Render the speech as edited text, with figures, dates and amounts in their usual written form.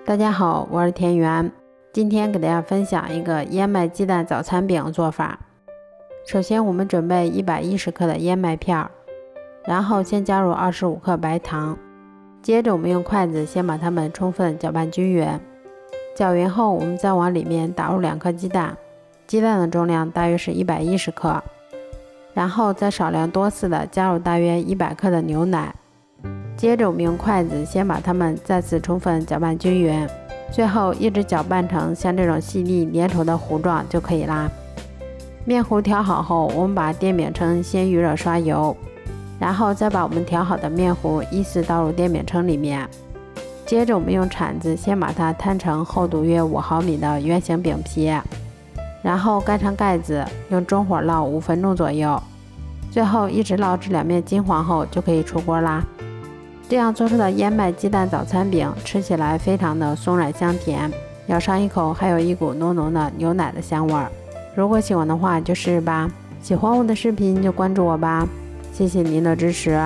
大家好，我是田园。今天给大家分享一个燕麦鸡蛋早餐饼做法。首先我们准备110克的燕麦片，然后先加入25克白糖，接着我们用筷子先把它们充分搅拌均匀。搅匀后，我们再往里面打入2颗鸡蛋，鸡蛋的重量大约是110克，然后再少量多次的加入大约100克的牛奶。接着我们用筷子先把它们再次充分搅拌均匀，最后一直搅拌成像这种细粒粘稠的糊状就可以啦。面糊调好后，我们把电饼铛先预热刷油，然后再把我们调好的面糊依次倒入电饼铛里面。接着我们用铲子先把它摊成厚度约5毫米的圆形饼皮，然后盖上盖子，用中火烙5分钟左右，最后一直烙至两面金黄后就可以出锅啦。这样做出的燕麦鸡蛋早餐饼吃起来非常的松软香甜，咬上一口还有一股浓浓的牛奶的香味儿。如果喜欢的话就试试吧，喜欢我的视频就关注我吧，谢谢您的支持。